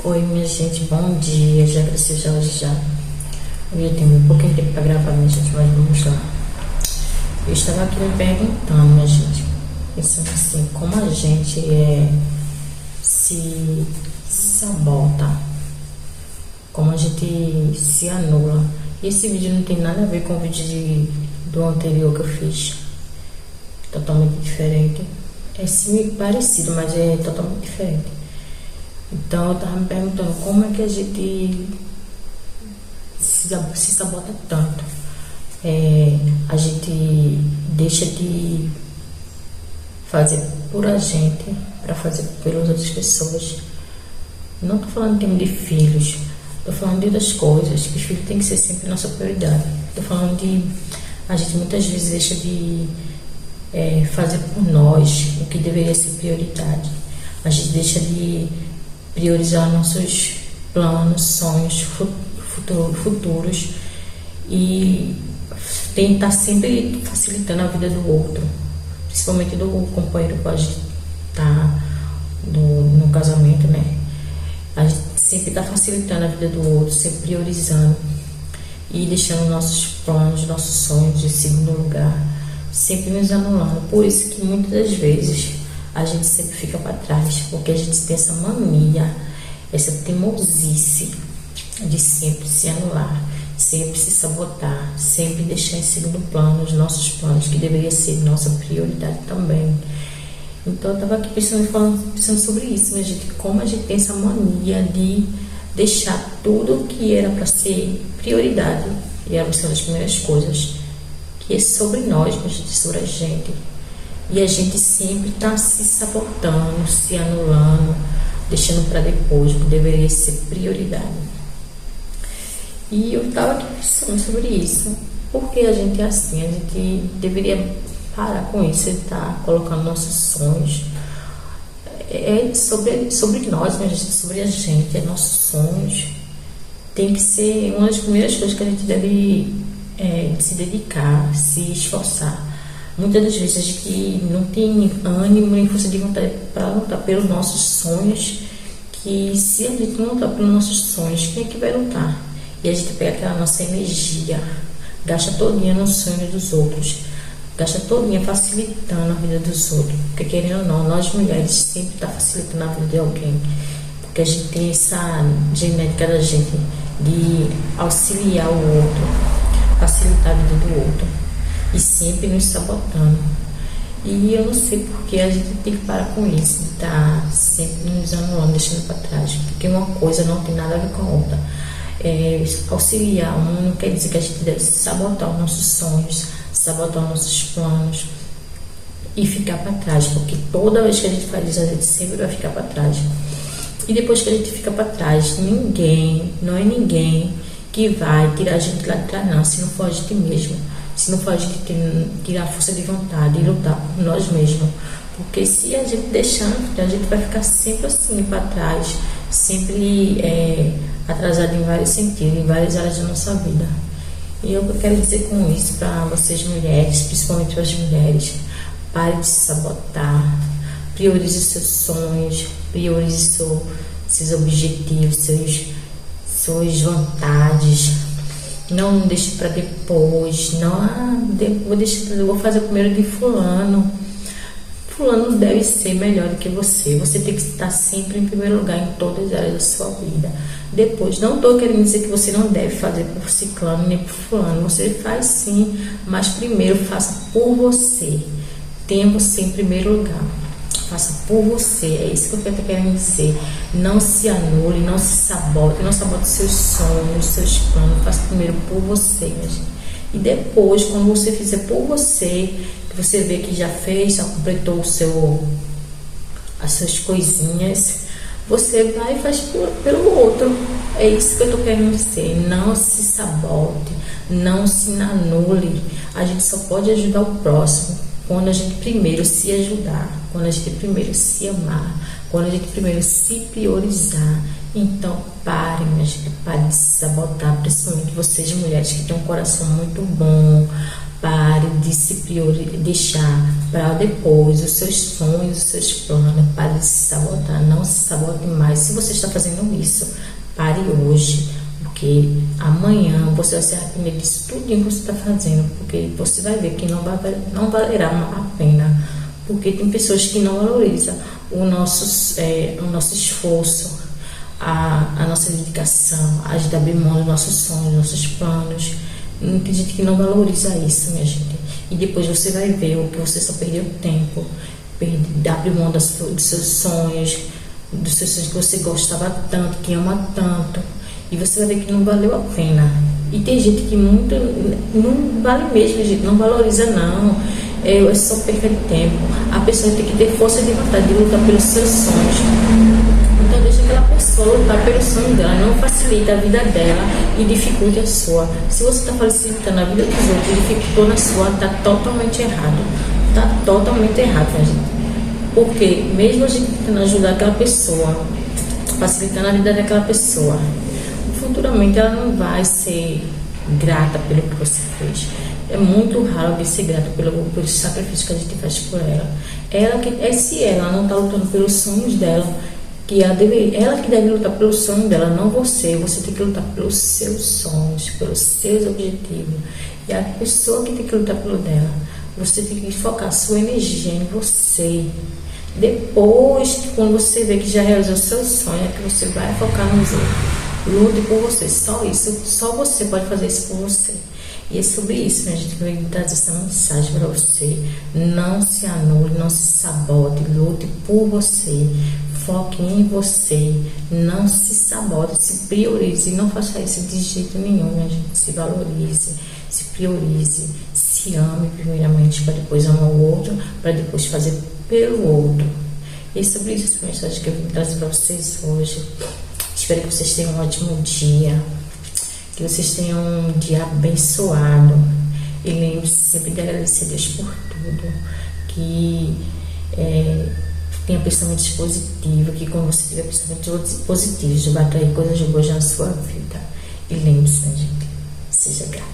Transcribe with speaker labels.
Speaker 1: Oi, minha gente, bom dia. Já cresci já hoje já. Hoje eu tenho um pouquinho de tempo para gravar, minha gente, mas vamos lá. Eu estava aqui me perguntando, minha gente, pensando assim, como a gente se sabota, como a gente se anula. E esse vídeo não tem nada a ver com o vídeo do anterior que eu fiz. Totalmente diferente. É sim parecido, mas é totalmente diferente. Então eu estava me perguntando como é que a gente se sabota tanto. A gente deixa de fazer por a gente para fazer pelas outras pessoas. Não estou falando em termos de filhos, estou falando de outras coisas, que os filhos têm que ser sempre nossa prioridade. Estou falando de a gente muitas vezes deixa de fazer por nós o que deveria ser prioridade. A gente deixa de priorizar nossos planos, sonhos futuros e tentar sempre facilitando a vida do outro, principalmente do companheiro que pode estar no casamento, né? A gente sempre está facilitando a vida do outro, sempre priorizando e deixando nossos planos, nossos sonhos de segundo lugar, sempre nos anulando. Por isso que muitas das vezes a gente sempre fica para trás, porque a gente tem essa mania, essa teimosice de sempre se anular, sempre se sabotar, sempre deixar em segundo plano os nossos planos, que deveria ser nossa prioridade também. Então eu estava aqui pensando sobre isso, minha gente, como a gente tem essa mania de deixar tudo que era para ser prioridade, e eram as primeiras coisas, que é sobre nós, sobre a gente. E a gente sempre está se sabotando, se anulando, deixando para depois o que deveria ser prioridade. E eu estava aqui pensando sobre isso. Por que a gente é assim? A gente deveria parar com isso e estar colocando nossos sonhos. Sobre nós, minha gente, sobre a gente, nossos sonhos. Tem que ser uma das primeiras coisas que a gente deve se dedicar, se esforçar. Muitas das vezes a gente não tem ânimo nem força de vontade para lutar pelos nossos sonhos, que se a gente não lutar pelos nossos sonhos, quem é que vai lutar? E a gente pega aquela nossa energia, gasta todinha nos sonhos dos outros, gasta todinha facilitando a vida dos outros, porque querendo ou não, nós mulheres sempre está facilitando a vida de alguém, porque a gente tem essa genética da gente de auxiliar o outro, facilitar a vida do outro, e sempre nos sabotando. E eu não sei porque a gente tem que parar com isso, de estar sempre nos anulando, deixando para trás, porque uma coisa não tem nada a ver com a outra. Auxiliar não quer dizer que a gente deve sabotar os nossos sonhos, sabotar os nossos planos e ficar para trás, porque toda vez que a gente faz isso, a gente sempre vai ficar para trás. E depois que a gente fica para trás, não é ninguém que vai tirar a gente lá de trás, não, se não for a gente mesmo. Se não for a gente tirar a força de vontade e lutar por nós mesmos. Porque se a gente deixar, a gente vai ficar sempre assim para trás, sempre atrasado em vários sentidos, em várias áreas da nossa vida. E eu quero dizer com isso para vocês mulheres, principalmente para as mulheres: pare de se sabotar, priorize os seus sonhos, priorize seus objetivos, suas vontades. Não deixe para depois. Não, vou fazer primeiro de fulano. Fulano deve ser melhor do que você. Você tem que estar sempre em primeiro lugar em todas as áreas da sua vida. Depois, não estou querendo dizer que você não deve fazer por ciclano nem por fulano. Você faz sim, mas primeiro faça por você. Tenha você em primeiro lugar. Faça por você, é isso que eu estou querendo dizer. Não se anule, não se sabote, não sabote seus sonhos, seus planos. Faça primeiro por você, minha gente. E depois, quando você fizer por você, que você vê que já fez, já completou as suas coisinhas, você vai e faz pelo outro. É isso que eu estou querendo dizer. Não se sabote, não se anule. A gente só pode ajudar o próximo quando a gente primeiro se ajudar, quando a gente primeiro se amar, quando a gente primeiro se priorizar Então, pare, minha gente, pare de se sabotar, principalmente vocês mulheres que têm um coração muito bom. Pare de se deixar para depois os seus sonhos, os seus planos. Pare de se sabotar, não se sabote mais. Se você está fazendo isso, pare hoje, porque amanhã você vai se arrepender disso tudo que você está fazendo, porque você vai ver que não valerá a pena, porque tem pessoas que não valorizam o nosso esforço, a nossa dedicação, a gente abrir mão dos nossos sonhos, nossos planos. Tem gente que não valoriza isso, minha gente. E depois você vai ver o que você só perdeu tempo, abrir mão dos seus sonhos, que você gostava tanto, que ama tanto. E você vai ver que não valeu a pena. E tem gente que muito não vale mesmo, gente, não valoriza não. É só perca de tempo. A pessoa tem que ter força de vontade de lutar pelos seus sonhos. Então deixa aquela pessoa lutar pelo sonho dela, não facilita a vida dela e dificulte a sua. Se você está facilitando a vida dos outros e dificultou na sua, está totalmente errado. Está totalmente errado, minha gente. Porque mesmo a gente tentando ajudar aquela pessoa, facilitando a vida daquela pessoa, futuramente ela não vai ser grata pelo que você fez. É muito raro alguém ser grato pelo sacrifício que a gente faz por ela. Se ela não está lutando pelos sonhos dela, ela que deve lutar pelo sonho dela, não você. Você tem que lutar pelos seus sonhos, pelos seus objetivos. E a pessoa que tem que lutar pelo dela, você tem que focar sua energia em você. Depois, quando você vê que já realizou seu sonho, é que você vai focar nos outros. Lute por você, só isso, só você pode fazer isso por você. E é sobre isso, minha gente, que eu venho trazer essa mensagem para você. Não se anule, não se sabote, lute por você. Foque em você, não se sabote, se priorize. Não faça isso de jeito nenhum, minha gente. Se valorize, se priorize, se ame primeiramente, para depois amar o outro, para depois fazer pelo outro. E é sobre isso essa mensagem que eu vim trazer para vocês hoje. Espero que vocês tenham um ótimo dia, que vocês tenham um dia abençoado. E lembre-se sempre de agradecer a Deus por tudo. Que tenha pensamentos positivos, que quando você tiver pensamentos positivos, vai atrair coisas boas na sua vida. E lembre-se, né, gente? Seja grato.